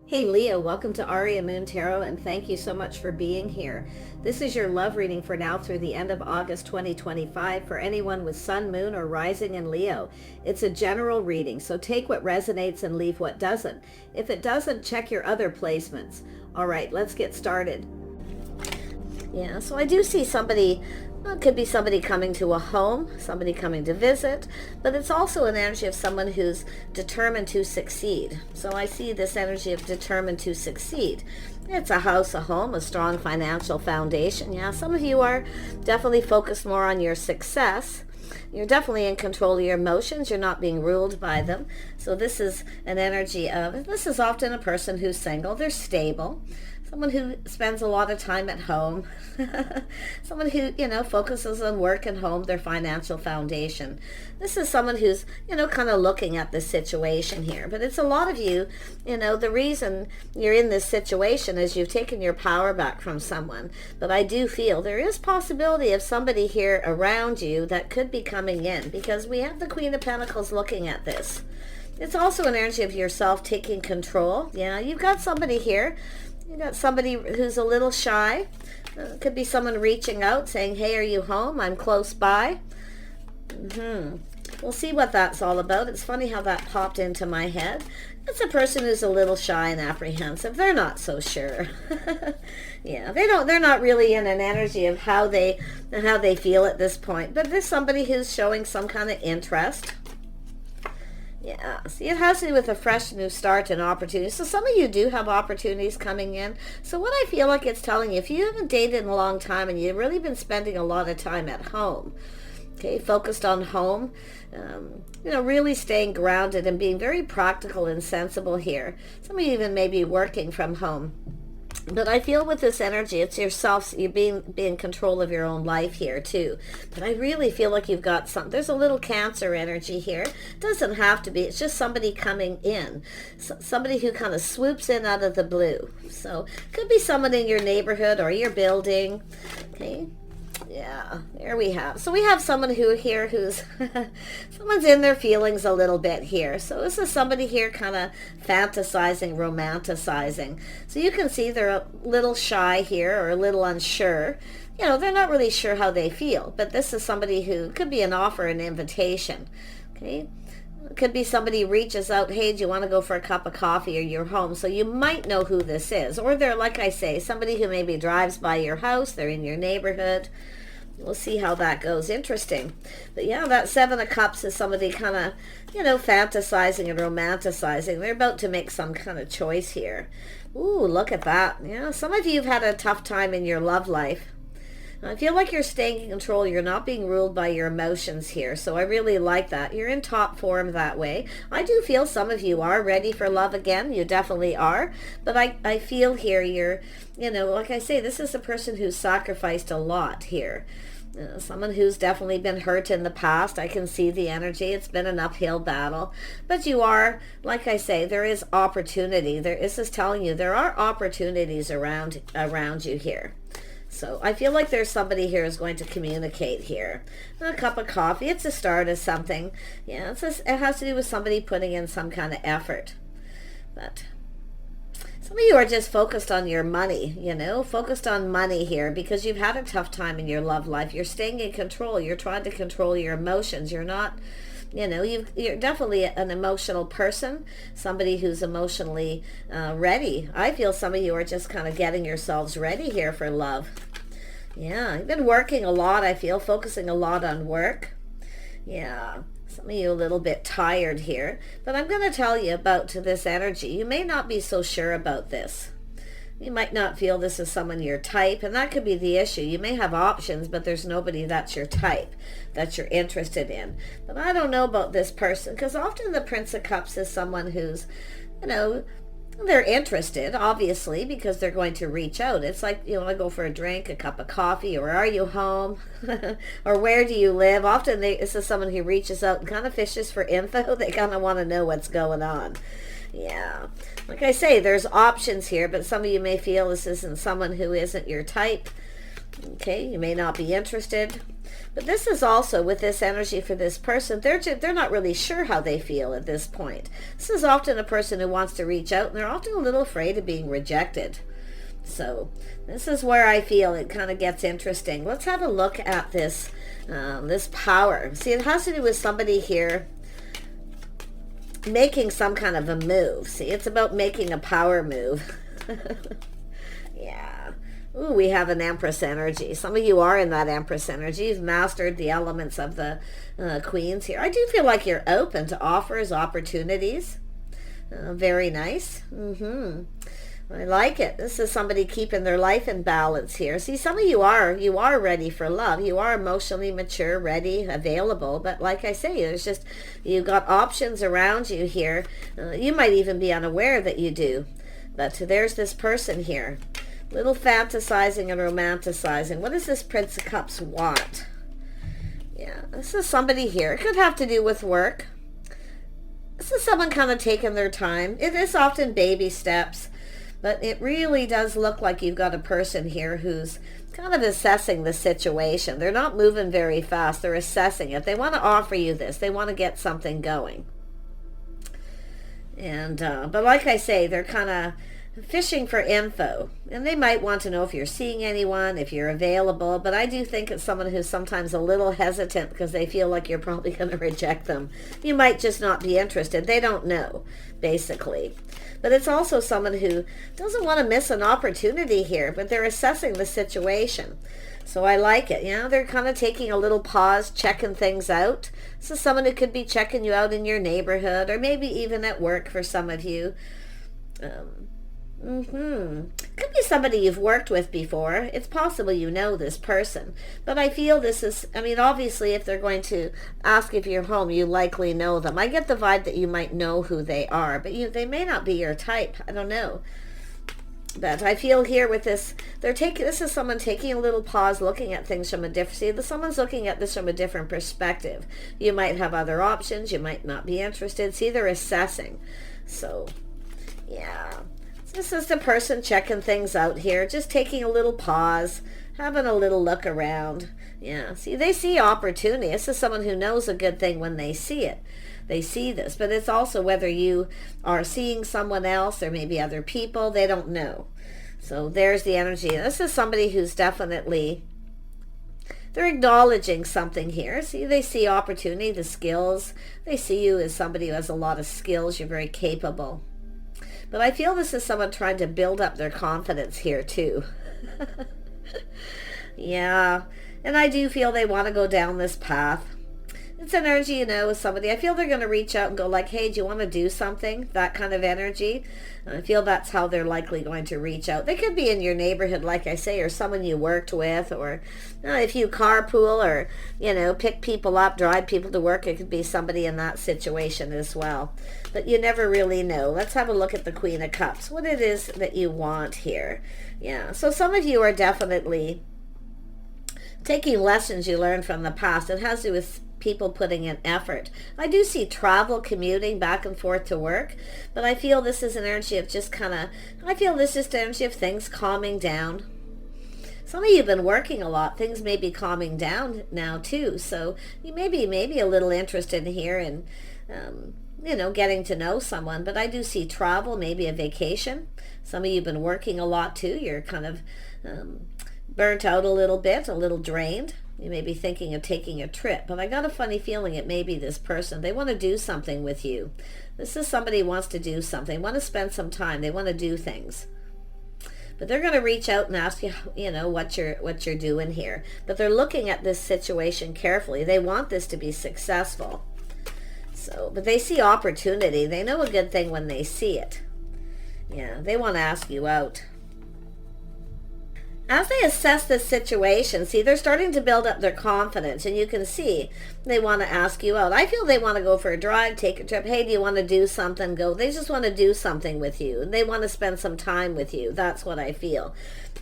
Hey Leo, welcome to Aria Moon Tarot, and thank you so much for being here. This is your love reading for now through the end of August 2025 for anyone with Sun, Moon, or Rising in Leo. It's a general reading, so take what resonates and leave what doesn't. If it doesn't, check your other placements. All right, let's get started. Yeah, so I do see somebody. Well, it could be somebody coming to a home, somebody coming to visit, but it's also an energy of someone who's determined to succeed. So I see this energy of determined to succeed. It's a house, a home, a strong financial foundation. Yeah, some of you are definitely focused more on your success. You're definitely in control of your emotions. You're not being ruled by them. So this is an energy of, this is often a person who's single. They're stable. Someone who spends a lot of time at home. Someone who, focuses on work and home, their financial foundation. This is someone who's, kind of looking at this situation here. But it's a lot of you, the reason you're in this situation is you've taken your power back from someone. But I do feel there is possibility of somebody here around you that could be coming in, because we have the Queen of Pentacles looking at this. It's also an energy of yourself taking control. Yeah, you've got somebody here. You got somebody who's a little shy. Could be someone reaching out saying, hey, are you home? I'm close by. We'll see what that's all about. It's funny how that popped into my head. It's a person who's a little shy and apprehensive. They're not so sure. Yeah, they're not really in an energy of how they feel at this point. But there's somebody who's showing some kind of interest. Yeah, see, it has to do with a fresh new start and opportunity. So some of you do have opportunities coming in. So what I feel like it's telling you, if you haven't dated in a long time and you've really been spending a lot of time at home, okay, focused on home, really staying grounded and being very practical and sensible here. Some of you even may be working from home. But I feel with this energy, it's yourself, you being in control of your own life here too. But I really feel like you've got there's a little Cancer energy here. It doesn't have to be, it's just somebody coming in. Somebody who kind of swoops in out of the blue. So it could be someone in your neighborhood or your building. Okay. Yeah, there we have. So we have someone who's someone's in their feelings a little bit here. So this is somebody here kind of fantasizing, romanticizing. So you can see they're a little shy here or a little unsure. They're not really sure how they feel. But this is somebody who could be an offer, an invitation. Okay. It could be somebody reaches out, hey, do you want to go for a cup of coffee, or you're home? So you might know who this is. Or they're, like I say, somebody who maybe drives by your house. They're in your neighborhood. We'll see how that goes. Interesting. But yeah, that Seven of Cups is somebody kind of, fantasizing and romanticizing. They're about to make some kind of choice here. Ooh, look at that. Yeah, some of you have had a tough time in your love life. I feel like you're staying in control. You're not being ruled by your emotions here. So I really like that. You're in top form that way. I do feel some of you are ready for love again. You definitely are. But I feel here you're, like I say, this is a person who's sacrificed a lot here. Someone who's definitely been hurt in the past. I can see the energy. It's been an uphill battle. But you are, like I say, there is opportunity. This is telling you there are opportunities around you here. So I feel like there's somebody here who's going to communicate here. A cup of coffee, it's a start of something. Yeah, it has to do with somebody putting in some kind of effort. But some of you are just focused on your money, focused on money here because you've had a tough time in your love life. You're staying in control. You're trying to control your emotions. You're not, you're definitely an emotional person, somebody who's emotionally ready. I feel some of you are just kind of getting yourselves ready here for love. Yeah, you've been working a lot, I feel, focusing a lot on work. Yeah, some of you a little bit tired here. But I'm going to tell you about this energy. You may not be so sure about this. You might not feel this is someone your type, and that could be the issue. You may have options, but there's nobody that's your type, that you're interested in. But I don't know about this person, because often the Prince of Cups is someone who's, they're interested, obviously, because they're going to reach out. It's like, you want to go for a drink, a cup of coffee, or are you home? Or where do you live? Often this is someone who reaches out and kind of fishes for info. They kind of want to know what's going on. Yeah, like I say, there's options here, but some of you may feel this isn't someone who isn't your type. Okay, you may not be interested. But this is also, with this energy for this person, they're not really sure how they feel at this point. This is often a person who wants to reach out, and they're often a little afraid of being rejected. So this is where I feel it kind of gets interesting. Let's have a look at this, this power. See, it has to do with somebody here making some kind of a move. See, it's about making a power move. Yeah. Ooh, we have an Empress energy. Some of you are in that Empress energy. You've mastered the elements of the Queens here. I do feel like you're open to offers, opportunities. Very nice. I like it. This is somebody keeping their life in balance here. See, some of you are ready for love. You are emotionally mature, ready, available. But like I say, there's just, you've got options around you here. You might even be unaware that you do. But there's this person here. Little fantasizing and romanticizing. What does this Prince of Cups want? Yeah, this is somebody here. It could have to do with work. This is someone kind of taking their time. It is often baby steps. But it really does look like you've got a person here who's kind of assessing the situation. They're not moving very fast. They're assessing it. They want to offer you this. They want to get something going. And but like I say, they're kind of fishing for info. And they might want to know if you're seeing anyone, if you're available. But I do think it's someone who's sometimes a little hesitant because they feel like you're probably going to reject them. You might just not be interested. They don't know, basically. But it's also someone who doesn't want to miss an opportunity here, but they're assessing the situation. So I like it. You know, they're kind of taking a little pause, checking things out. This is someone who could be checking you out in your neighborhood or maybe even at work for some of you. Could be somebody you've worked with before. It's possible you know this person. But I feel this is, I mean, obviously if they're going to ask if you're home, you likely know them. I get the vibe that you might know who they are, but they may not be your type. I don't know. But I feel here with this, this is someone taking a little pause, looking at things from a different, see, someone's looking at this from a different perspective. You might have other options. You might not be interested. See, they're assessing. So, yeah. This is the person checking things out here, just taking a little pause, having a little look around. Yeah, see, they see opportunity. This is someone who knows a good thing when they see it. They see this, but it's also whether you are seeing someone else or maybe other people, they don't know. So there's the energy. This is somebody who's definitely, they're acknowledging something here. See, they see opportunity, the skills. They see you as somebody who has a lot of skills. You're very capable. But I feel this is someone trying to build up their confidence here too. Yeah. And I do feel they want to go down this path. It's energy, with somebody. I feel they're going to reach out and go like, hey, do you want to do something? That kind of energy. And I feel that's how they're likely going to reach out. They could be in your neighborhood, like I say, or someone you worked with, or if you carpool or, pick people up, drive people to work, it could be somebody in that situation as well. But you never really know. Let's have a look at the Queen of Cups. What it is that you want here. Yeah, so some of you are definitely taking lessons you learned from the past. It has to do with people putting in effort. I do see travel, commuting back and forth to work, but I feel this is an energy of just I feel this is the energy of things calming down. Some of you have been working a lot. Things may be calming down now too, so you may be a little interested in here and getting to know someone. But I do see travel, maybe a vacation. Some of you have been working a lot too. You're kind of burnt out a little bit, a little drained. You may be thinking of taking a trip, but I got a funny feeling it may be this person. They want to do something with you. This is somebody who wants to do something. They want to spend some time. They want to do things. But they're going to reach out and ask you, what you're doing here. But they're looking at this situation carefully. They want this to be successful. So, but they see opportunity. They know a good thing when they see it. Yeah, they want to ask you out. As they assess this situation, see, they're starting to build up their confidence, and you can see they want to ask you out. I feel they want to go for a drive, take a trip. Hey, do you want to do something? Go. They just want to do something with you. They want to spend some time with you. That's what I feel.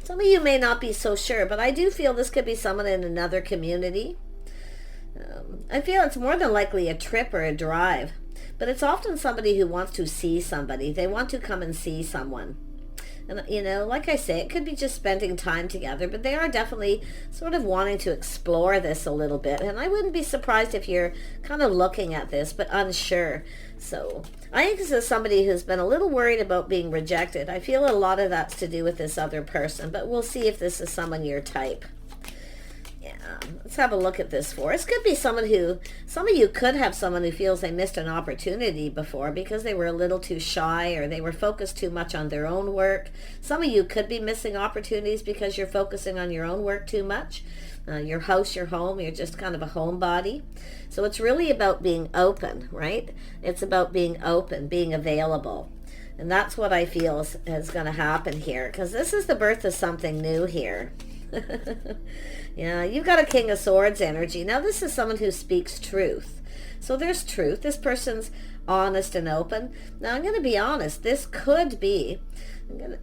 Some of you may not be so sure, but I do feel this could be someone in another community. I feel it's more than likely a trip or a drive, but it's often somebody who wants to see somebody. They want to come and see someone. And, you know, like I say, it could be just spending time together, but they are definitely sort of wanting to explore this a little bit. And I wouldn't be surprised if you're kind of looking at this, but unsure. So I think this is somebody who's been a little worried about being rejected. I feel a lot of that's to do with this other person, but we'll see if this is someone your type. Let's have a look at this for us. Could be some of you could have someone who feels they missed an opportunity before because they were a little too shy or they were focused too much on their own work. Some of you could be missing opportunities because you're focusing on your own work too much. Your house, your home, you're just kind of a homebody. So it's really about being open, right? It's about being open, being available. And that's what I feel is going to happen here, because this is the birth of something new here. Yeah, you've got a King of Swords energy. Now this is someone who speaks truth. So there's truth. This person's honest and open. Now I'm going to be honest. This could be,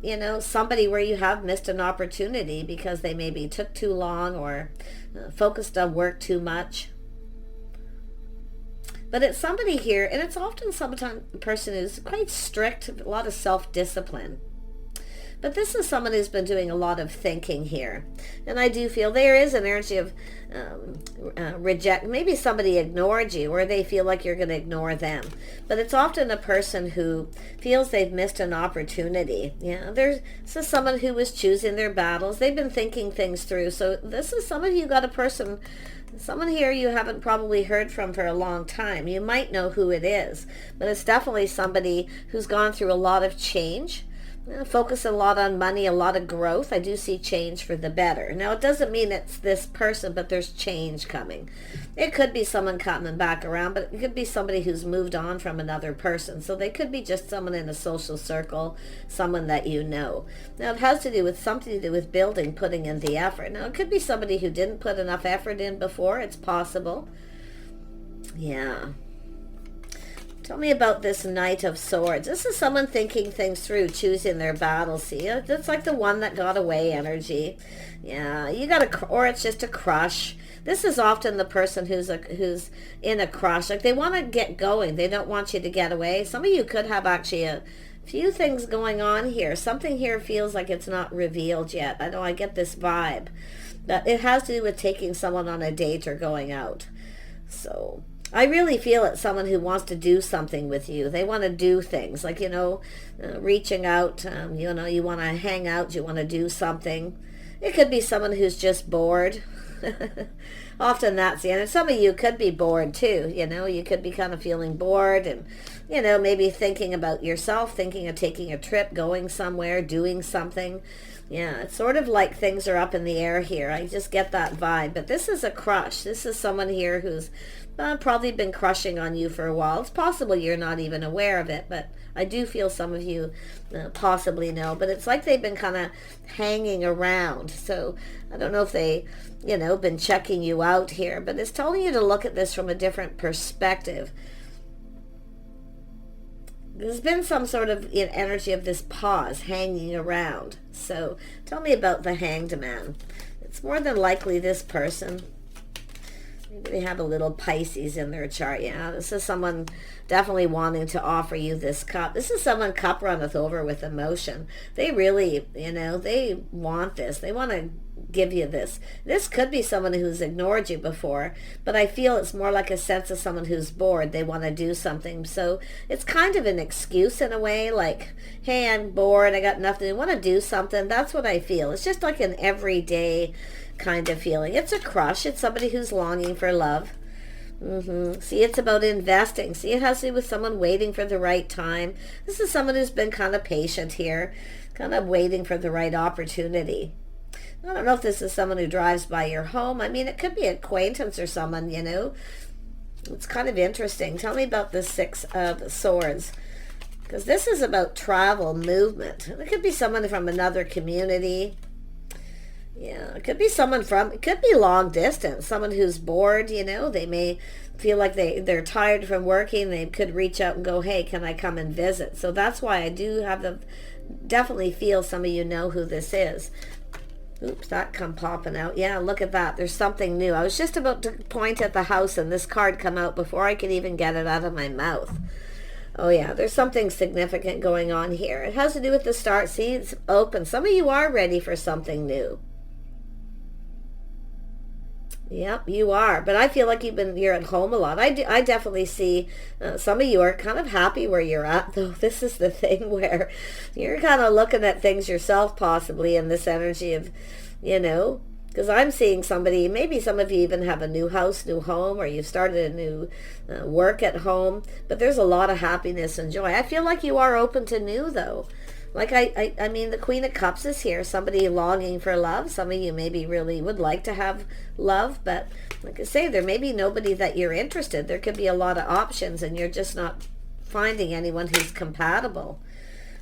you know, somebody where you have missed an opportunity because they maybe took too long or focused on work too much. But it's somebody here, and it's often sometimes a person who's quite strict, a lot of self-discipline. But this is someone who's been doing a lot of thinking here. And I do feel there is an energy of reject. Maybe somebody ignored you or they feel like you're going to ignore them. But it's often a person who feels they've missed an opportunity. Yeah, this is someone who was choosing their battles. They've been thinking things through. So this is some of you got a person, someone here you haven't probably heard from for a long time. You might know who it is. But it's definitely somebody who's gone through a lot of change. Focus a lot on money, a lot of growth. I do see change for the better. Now, it doesn't mean it's this person, but there's change coming. It could be someone coming back around, but it could be somebody who's moved on from another person. So they could be just someone in a social circle, someone that you know. Now, it has to do with something to do with building, putting in the effort. Now, it could be somebody who didn't put enough effort in before. It's possible. Yeah. Tell me about this Knight of Swords. This is someone thinking things through, choosing their battle. See, it's like the one that got away energy. Yeah, you got or it's just a crush. This is often the person who's in a crush. Like they want to get going. They don't want you to get away. Some of you could have actually a few things going on here. Something here feels like it's not revealed yet. I know I get this vibe. But it has to do with taking someone on a date or going out. So I really feel it's someone who wants to do something with you. They want to do things like, you know, reaching out, you know, you want to hang out, you want to do something. It could be someone who's just bored. Often that's the end. Some of you could be bored too, you know. You could be kind of feeling bored and, you know, maybe thinking about yourself, thinking of taking a trip, going somewhere, doing something. Yeah, it's sort of like things are up in the air here. I just get that vibe. But this is a crush. This is someone here who's probably been crushing on you for a while. It's possible you're not even aware of it, but I do feel some of you possibly know. But it's like they've been kind of hanging around. So I don't know if they, you know, been checking you out here. But it's telling you to look at this from a different perspective. There's been some sort of energy of this pause hanging around. So tell me about the Hanged Man. It's more than likely this person. Maybe they have a little Pisces in their chart. Yeah, this is someone definitely wanting to offer you this cup. This is someone cup runneth over with emotion. They really, you know, they want this. They want to give you this. This could be someone who's ignored you before, but I feel it's more like a sense of someone who's bored. They want to do something. So it's kind of an excuse in a way, like, hey, I'm bored, I got nothing, I want to do something. That's what I feel. It's just like an everyday kind of feeling. It's a crush. It's somebody who's longing for love. See, it's about investing. See, it has to do with someone waiting for the right time. This is someone who's been kind of patient here, kind of waiting for the right opportunity. I don't know if this is someone who drives by your home. I mean, it could be an acquaintance or someone, you know. It's kind of interesting. Tell me about the Six of Swords. Because this is about travel, movement. It could be someone from another community. Yeah, it could be someone from, it could be long distance. Someone who's bored, you know. They may feel like they're tired from working. They could reach out and go, hey, can I come and visit? So that's why I do have definitely feel some of you know who this is. Oops, that come popping out. Yeah, look at that. There's something new. I was just about to point at the house and this card come out before I could even get it out of my mouth. Oh yeah, there's something significant going on here. It has to do with the start. See, it's open. Some of you are ready for something new. Yep, you are. But I feel like you're at home a lot. I definitely see some of you are kind of happy where you're at, though. This is the thing where you're kind of looking at things yourself, possibly, in this energy of, because I'm seeing somebody, maybe some of you even have a new house, new home, or you've started a new work at home, but there's a lot of happiness and joy. I feel like you are open to new, though. Like, I mean, the Queen of Cups is here. Somebody longing for love. Some of you maybe really would like to have love, but like I say, there may be nobody that you're interested. There could be a lot of options, and you're just not finding anyone who's compatible.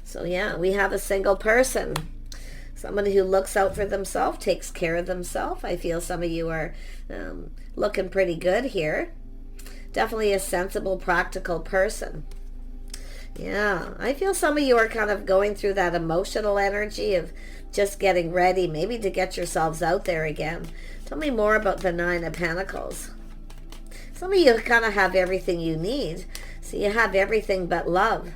So yeah, we have a single person. Somebody who looks out for themselves, takes care of themselves. I feel some of you are looking pretty good here. Definitely a sensible, practical person. Yeah, I feel some of you are kind of going through that emotional energy of just getting ready, maybe to get yourselves out there again. Tell me more about the Nine of Pentacles. Some of you kind of have everything you need. So you have everything but love.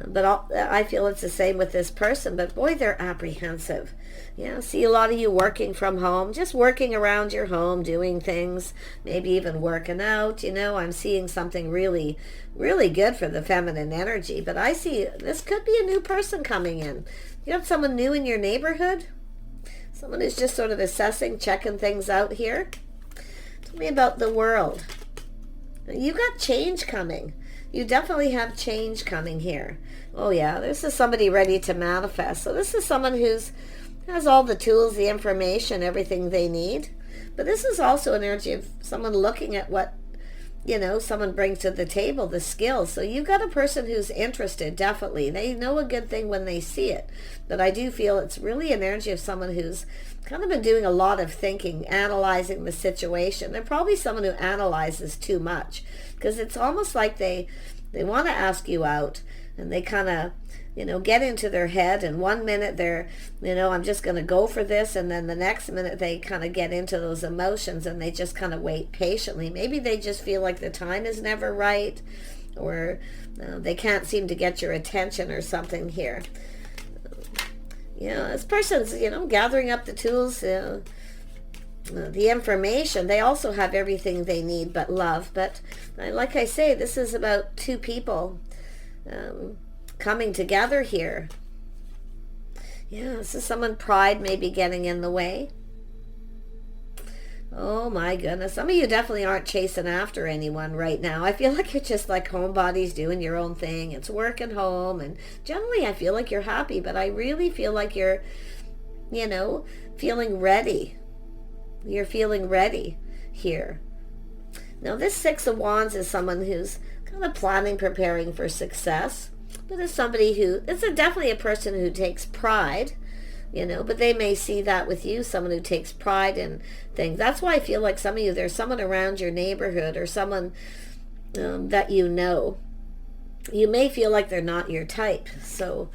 But I feel it's the same with this person. But boy, they're apprehensive. Yeah, see a lot of you working from home, just working around your home, doing things, maybe even working out. I'm seeing something really, really good for the feminine energy. But I see this could be a new person coming in. You have someone new in your neighborhood? Someone who's just sort of assessing, checking things out here? Tell me about the world. You got change coming. You definitely have change coming here. Oh yeah, this is somebody ready to manifest. So this is someone who's has all the tools, the information, everything they need. But this is also an energy of someone looking at what, someone brings to the table, the skills. So you've got a person who's interested, definitely. They know a good thing when they see it. But I do feel it's really an energy of someone who's kind of been doing a lot of thinking, analyzing the situation. They're probably someone who analyzes too much, because it's almost like they want to ask you out, and they kind of, get into their head, and one minute they're, I'm just going to go for this, and then the next minute they kind of get into those emotions, and they just kind of wait patiently. Maybe they just feel like the time is never right, or they can't seem to get your attention or something here. This person's, gathering up the tools, the information. They also have everything they need but love. But like I say, this is about two people coming together here. Yeah, this is someone, pride maybe getting in the way. Oh my goodness. Some of you definitely aren't chasing after anyone right now. I feel like you're just like homebodies doing your own thing. It's work and home, and generally I feel like you're happy, but I really feel like you're, feeling ready. You're feeling ready here. Now this Six of Wands is someone who's kind of planning, preparing for success. But it's somebody it's definitely a person who takes pride, but they may see that with you, someone who takes pride in things. That's why I feel like some of you, there's someone around your neighborhood or someone that you may feel like they're not your type. So,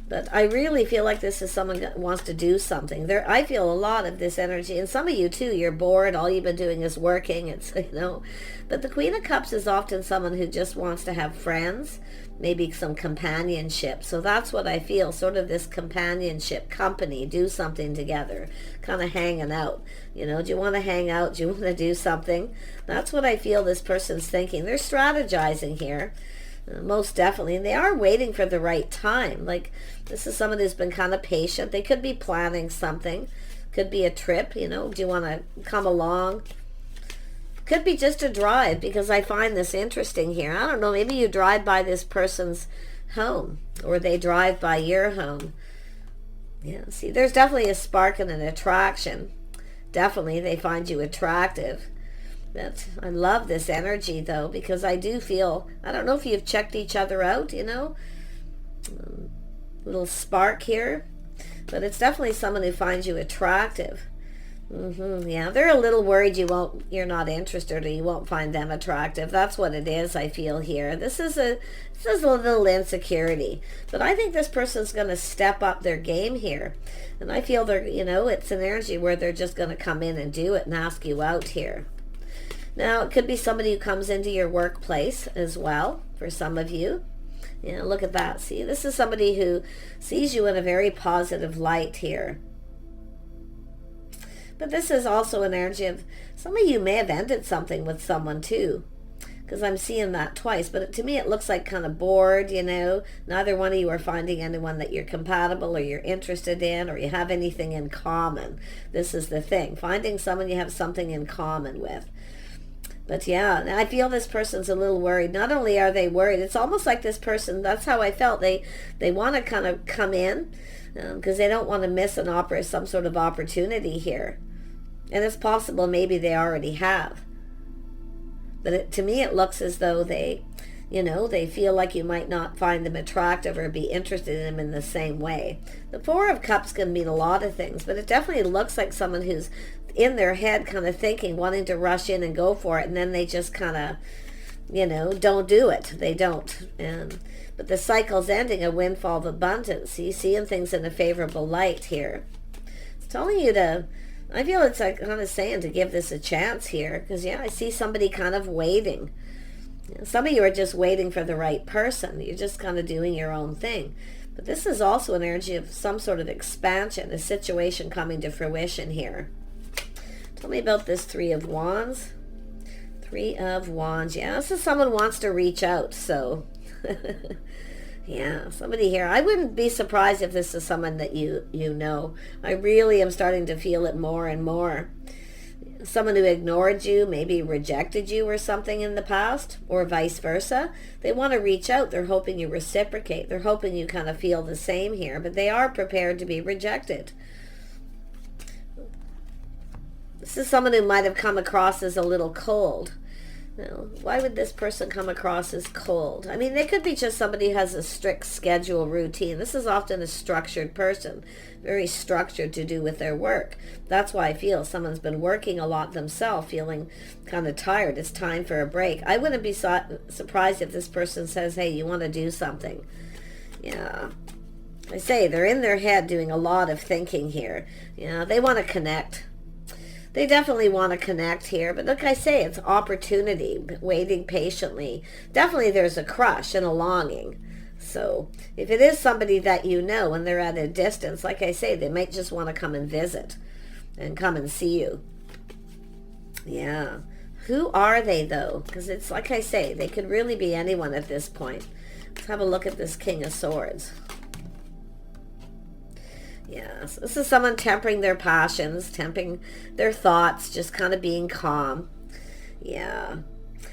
but I really feel like this is someone that wants to do something. I feel a lot of this energy, and some of you too, you're bored, all you've been doing is working. It's, but the Queen of Cups is often someone who just wants to have friends, maybe some companionship. So that's what I feel, sort of this companionship, company, do something together, kind of hanging out. Do you want to hang out? Do you want to do something? That's what I feel this person's thinking. They're strategizing here. Most definitely, and they are waiting for the right time. Like, this is someone who's been kind of patient. They could be planning something, could be a trip. Do you want to come along? Could be just a drive, because I find this interesting here. I don't know, maybe you drive by this person's home, or they drive by your home. Yeah, see, there's definitely a spark and an attraction. Definitely they find you attractive. I love this energy, though, because I do feel, I don't know if you've checked each other out, little spark here, but it's definitely someone who finds you attractive. Yeah, they're a little worried you're not interested, or you won't find them attractive. That's what it is, I feel here. This is a little insecurity, but I think this person's going to step up their game here, and I feel it's an energy where they're just going to come in and do it and ask you out here. Now, it could be somebody who comes into your workplace as well, for some of you. Yeah, look at that. See, this is somebody who sees you in a very positive light here. But this is also an energy of, some of you may have ended something with someone too, because I'm seeing that twice. But to me, it looks like kind of bored, you know. Neither one of you are finding anyone that you're compatible or you're interested in or you have anything in common. This is the thing. Finding someone you have something in common with. But yeah, I feel this person's a little worried. Not only are they worried, it's almost like this person, that's how I felt. They want to kind of come in because they don't want to miss some sort of opportunity here. And it's possible maybe they already have. But to me, it looks as though they feel like you might not find them attractive or be interested in them in the same way. The Four of Cups can mean a lot of things, but it definitely looks like someone who's in their head kind of thinking, wanting to rush in and go for it, and then they just kind of, don't do it. They don't. But the cycle's ending, a windfall of abundance. You seeing things in a favorable light here. It's telling you to, I feel it's like kind of saying to give this a chance here, because I see somebody kind of waiting. Some of you are just waiting for the right person. You're just kind of doing your own thing. But this is also an energy of some sort of expansion, a situation coming to fruition here. Tell me about this Three of Wands. Three of Wands. Yeah, this is someone who wants to reach out. So, yeah, somebody here. I wouldn't be surprised if this is someone that you know. I really am starting to feel it more and more. Someone who ignored you, maybe rejected you or something in the past, or vice versa. They want to reach out. They're hoping you reciprocate. They're hoping you kind of feel the same here, but they are prepared to be rejected. This is someone who might have come across as a little cold. Why would this person come across as cold? I mean, they could be just somebody who has a strict schedule routine. This is often a structured person, very structured to do with their work. That's why I feel someone's been working a lot themselves, feeling kind of tired. It's time for a break. I wouldn't be surprised if this person says, hey, you want to do something? Yeah. I say they're in their head doing a lot of thinking here. They want to connect. They definitely want to connect here, but like I say, it's opportunity, waiting patiently. Definitely there's a crush and a longing. So if it is somebody that you know and they're at a distance, like I say, they might just want to come and visit and come and see you. Yeah. Who are they though? Because it's like I say, they could really be anyone at this point. Let's have a look at this King of Swords. Yes, this is someone tempering their passions, tempering their thoughts, just kind of being calm. Yeah.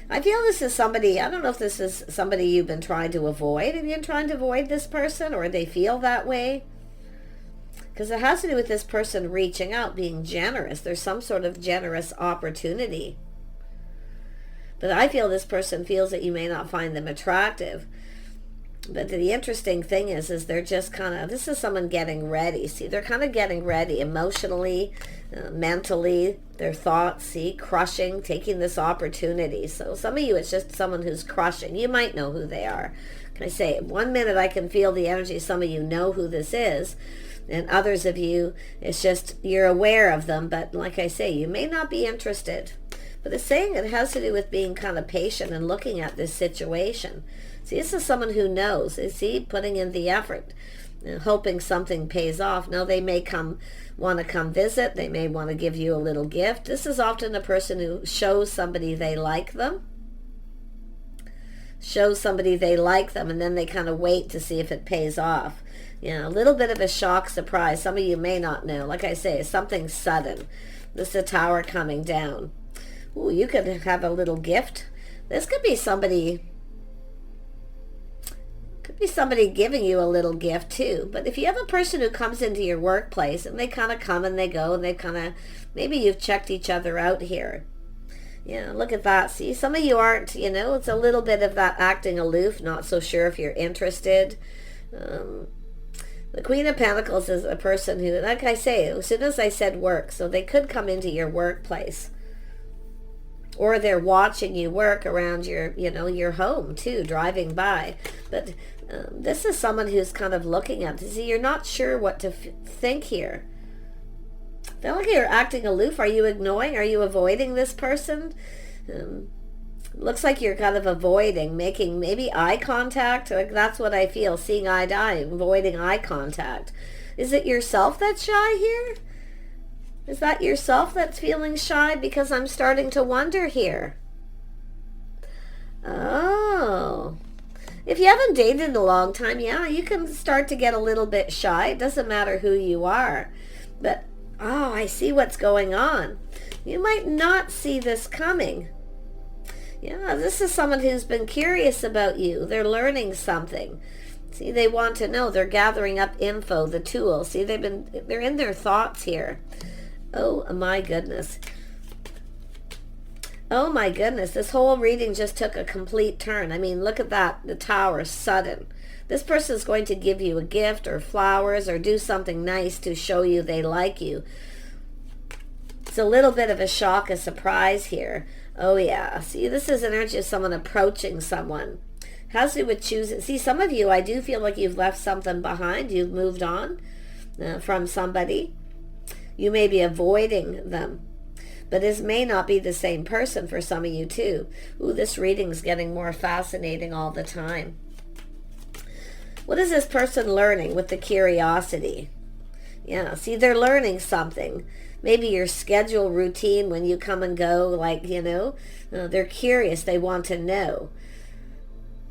I feel this is somebody, I don't know if this is somebody you've been trying to avoid. Have you been trying to avoid this person, or they feel that way? Because it has to do with this person reaching out, being generous. There's some sort of generous opportunity. But I feel this person feels that you may not find them attractive. But the interesting thing is they're just kind of, this is someone getting ready. See, they're kind of getting ready emotionally, mentally, their thoughts, see, crushing, taking this opportunity. So some of you, it's just someone who's crushing. You might know who they are. Can I say, 1 minute I can feel the energy, some of you know who this is. And others of you, it's just, you're aware of them. But like I say, you may not be interested. But it's saying it has to do with being kind of patient and looking at this situation. See, this is someone who knows. Is he putting in the effort, hoping something pays off? No, they may want to come visit. They may want to give you a little gift. This is often a person who shows somebody they like them. Shows somebody they like them, and then they kind of wait to see if it pays off. A little bit of a shock surprise. Some of you may not know. Like I say, something sudden. This is a tower coming down. Ooh, you could have a little gift. This could be somebody giving you a little gift too. But if you have a person who comes into your workplace and they kind of come and they go and they kind of, maybe you've checked each other out here. Yeah, look at that. See, some of you aren't, it's a little bit of that acting aloof, not so sure if you're interested. The Queen of Pentacles is a person who, like I say, as soon as I said work, so they could come into your workplace. Or they're watching you work around your home too, driving by. But this is someone who's kind of looking at this. You're not sure what to think here. I feel like you're acting aloof. Are you ignoring? Are you avoiding this person? Looks like you're kind of avoiding making maybe eye contact. Like, that's what I feel, seeing eye to eye, avoiding eye contact. Is it yourself that's shy here? Is that yourself that's feeling shy? Because I'm starting to wonder here. Oh. If you haven't dated in a long time, yeah, you can start to get a little bit shy. It doesn't matter who you are. But, oh, I see what's going on. You might not see this coming. Yeah, this is someone who's been curious about you. They're learning something. See, they want to know. They're gathering up info, the tools. See, they're in their thoughts here. Oh my goodness. Oh my goodness, this whole reading just took a complete turn. I mean, look at that, the Tower, sudden. This person is going to give you a gift or flowers or do something nice to show you they like you. It's a little bit of a shock, a surprise here. Oh yeah, see, this is energy of someone approaching someone. Has to do with choosing. See, some of you, I do feel like you've left something behind. You've moved on from somebody. You may be avoiding them. But this may not be the same person for some of you too. Ooh, this reading's getting more fascinating all the time. What is this person learning with the curiosity? Yeah, see, they're learning something. Maybe your schedule routine when you come and go, like, you know, they're curious. They want to know.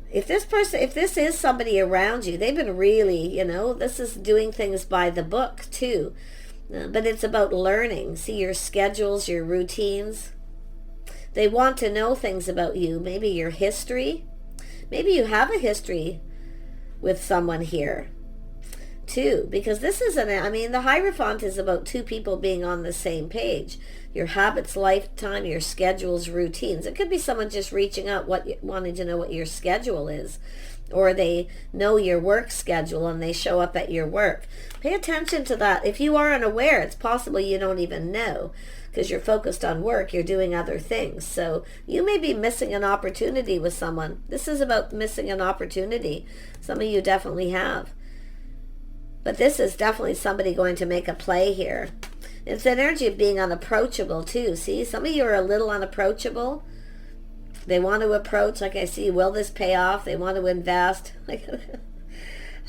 If this is somebody around you, they've been really, you know, this is doing things by the book too. But it's about learning. See, your schedules, your routines. They want to know things about you. Maybe your history. Maybe you have a history with someone here too, because this is the Hierophant is about two people being on the same page. Your habits, lifetime, your schedules, routines. It could be someone just reaching out, wanting to know what your schedule is, or they know your work schedule and they show up at your work. Pay attention to that. If you are unaware, it's possible you don't even know because you're focused on work, you're doing other things. So you may be missing an opportunity with someone. This is about missing an opportunity. Some of you definitely have. But this is definitely somebody going to make a play here. It's the energy of being unapproachable too. See, some of you are a little unapproachable. They want to approach, like I see, will this pay off? They want to invest.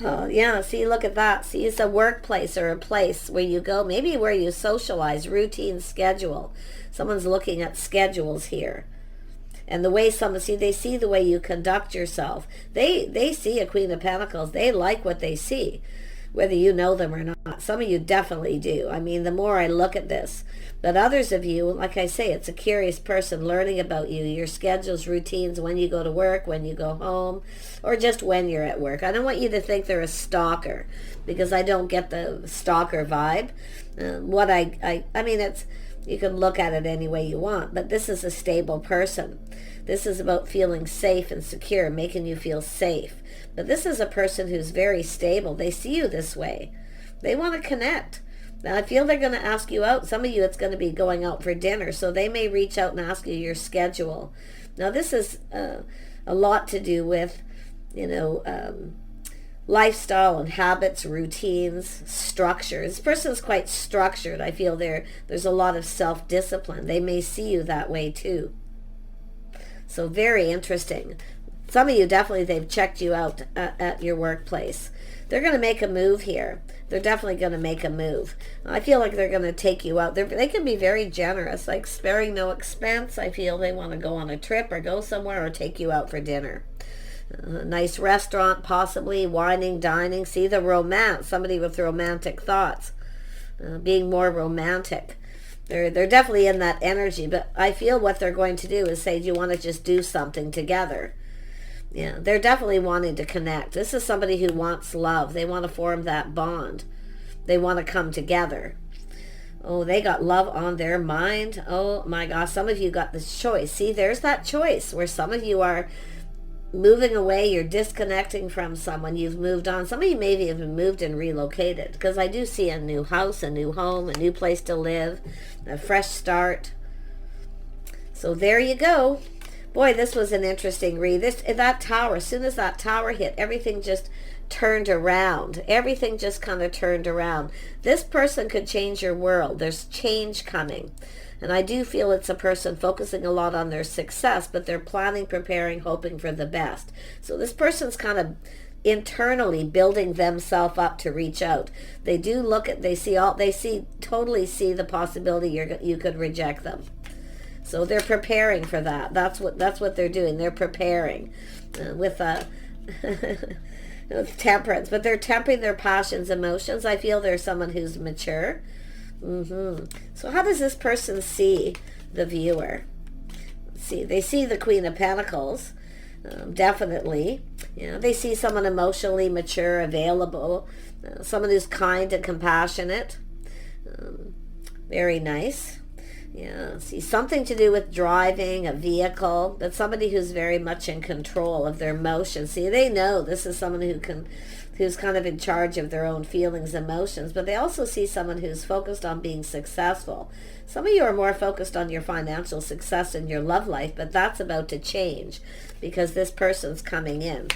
Oh, yeah, see, look at that. See, it's a workplace or a place where you go, maybe where you socialize, routine, schedule. Someone's looking at schedules here. And the way they see the way you conduct yourself. They see a Queen of Pentacles. They like what they see, whether you know them or not. Some of you definitely do. I mean, the more I look at this. But others of you, like I say, it's a curious person learning about you, your schedules, routines, when you go to work, when you go home, or just when you're at work. I don't want you to think they're a stalker, because I don't get the stalker vibe. It's, you can look at it any way you want, but this is a stable person. This is about feeling safe and secure, making you feel safe. But this is a person who's very stable. They see you this way. They want to connect. Now, I feel they're going to ask you out. Some of you, it's going to be going out for dinner. So they may reach out and ask you your schedule. Now, this is a lot to do with, lifestyle and habits, routines, structure. This person's quite structured. I feel there's a lot of self-discipline. They may see you that way too. So very interesting. Some of you definitely, they've checked you out at your workplace. They're going to make a move here. They're definitely going to make a move. I feel like they're going to take you out. They can be very generous, like sparing no expense. I feel they want to go on a trip or go somewhere or take you out for dinner. A nice restaurant, possibly, wining, dining. See the romance, somebody with romantic thoughts, being more romantic. They're definitely in that energy, but I feel what they're going to do is say, do you want to just do something together? Yeah, they're definitely wanting to connect. This is somebody who wants love. They want to form that bond. They want to come together. Oh, they got love on their mind. Oh my gosh, some of you got this choice. See, there's that choice where some of you are moving away. You're disconnecting from someone. You've moved on. Some of you maybe have moved and relocated, because I do see a new house, a new home, a new place to live, a fresh start. So there you go. Boy, this was an interesting read. That tower, as soon as that tower hit, everything just turned around. Everything just kind of turned around. This person could change your world. There's change coming. And I do feel it's a person focusing a lot on their success, but they're planning, preparing, hoping for the best. So this person's kind of internally building themselves up to reach out. They do look at, totally see the possibility you could reject them. So they're preparing for that. That's what they're doing. They're preparing with temperance, but they're tempering their passions, emotions. I feel there's someone who's mature. So how does this person see the viewer? Let's see, they see the Queen of Pentacles, definitely. They see someone emotionally mature, available, someone who's kind and compassionate. Very nice. See, something to do with driving a vehicle, but somebody who's very much in control of their emotions. See, they know this is someone who's kind of in charge of their own feelings, emotions, but they also see someone who's focused on being successful. Some of you are more focused on your financial success in your love life, but that's about to change because this person's coming in.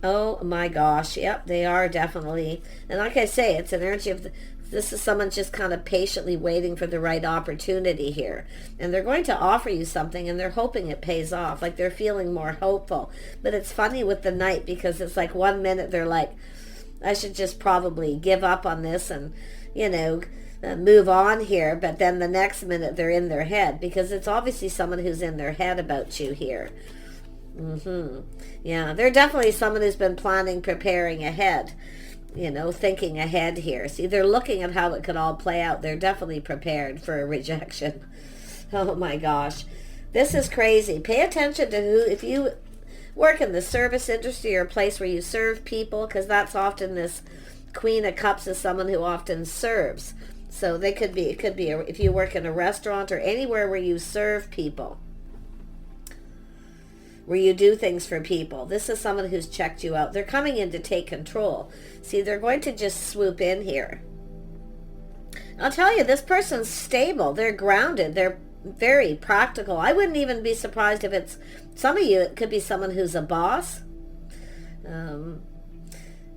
Oh my gosh, yep, they are definitely. And like I say, it's an energy of this is someone just kind of patiently waiting for the right opportunity here. And they're going to offer you something and they're hoping it pays off. Like they're feeling more hopeful. But it's funny with the Knight because it's like 1 minute they're like, I should just probably give up on this and, move on here. But then the next minute they're in their head because it's obviously someone who's in their head about you here. Yeah, they're definitely someone who's been planning, preparing ahead. Thinking ahead here. See, they're looking at how it could all play out. They're definitely prepared for a rejection. Oh my gosh. This is crazy. Pay attention to if you work in the service industry or a place where you serve people, because that's often this Queen of Cups is someone who often serves. So it could be if you work in a restaurant or anywhere where you serve people, where you do things for people. This is someone who's checked you out. They're coming in to take control. See, they're going to just swoop in here. I'll tell you, this person's stable. They're grounded. They're very practical. I wouldn't even be surprised if it's, some of you, it could be someone who's a boss.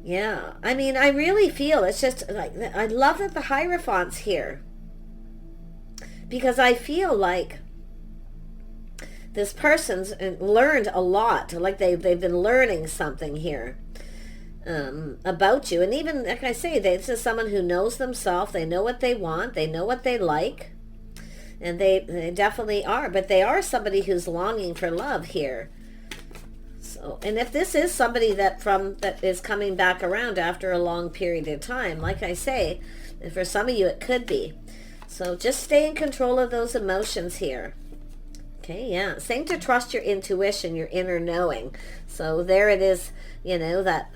Yeah, I mean, I really feel it's just like, I love that the Hierophant's here. Because I feel like this person's learned a lot, like they've been learning something here about you. And even, like I say, this is someone who knows themselves. They know what they want. They know what they like. And they definitely are. But they are somebody who's longing for love here. So, and if this is somebody that is coming back around after a long period of time, like I say, for some of you it could be. So just stay in control of those emotions here. Okay, yeah. Saying to trust your intuition, your inner knowing. So there it is, that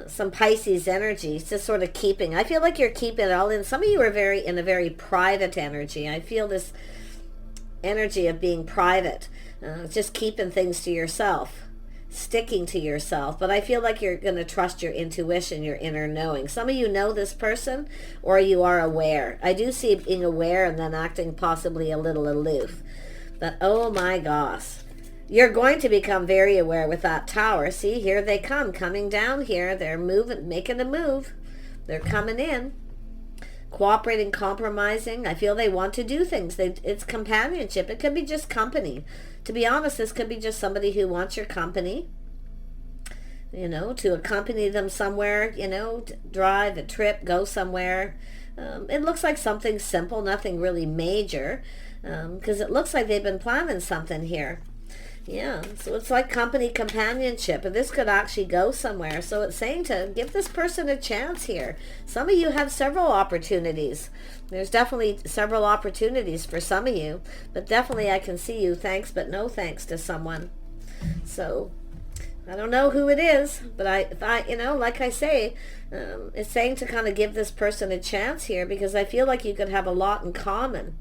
some Pisces energy, just sort of keeping. I feel like you're keeping it all in. Some of you are in a very private energy. I feel this energy of being private, just keeping things to yourself, sticking to yourself. But I feel like you're going to trust your intuition, your inner knowing. Some of you know this person, or you are aware. I do see being aware and then acting possibly a little aloof. But oh my gosh, you're going to become very aware with that Tower. See, here they coming down here. They're moving, making a move. They're coming in, cooperating, compromising. I feel they want to do things. It's companionship. It could be just company. To be honest, this could be just somebody who wants your company, to accompany them somewhere, drive a trip, go somewhere. It looks like something simple, nothing really major. Because it looks like they've been planning something here. Yeah, so it's like company, companionship, and this could actually go somewhere. So it's saying to give this person a chance here. Some of you have several opportunities. There's definitely several opportunities for some of you, but definitely I can see you thanks but no thanks to someone. So I don't know who it is, but if I like I say, it's saying to kind of give this person a chance here, because I feel like you could have a lot in common.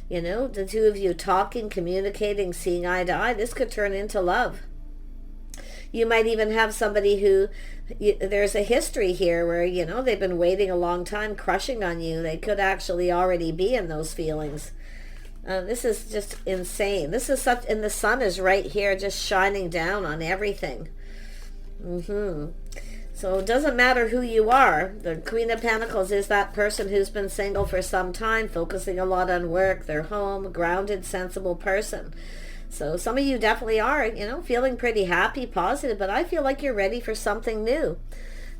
The two of you talking, communicating, seeing eye to eye. This could turn into love. You might even have somebody who, there's a history here where, they've been waiting a long time, crushing on you. They could actually already be in those feelings. This is just insane. This is and the sun is right here just shining down on everything. So it doesn't matter who you are. The Queen of Pentacles is that person who's been single for some time, focusing a lot on work, their home, grounded, sensible person. So some of you definitely are, feeling pretty happy, positive, but I feel like you're ready for something new.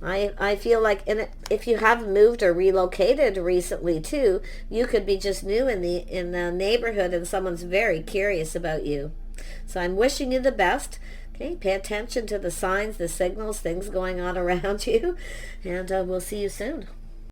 I feel like if you haven't moved or relocated recently too, you could be just new in the neighborhood and someone's very curious about you. So I'm wishing you the best. Okay, pay attention to the signs, the signals, things going on around you, and we'll see you soon.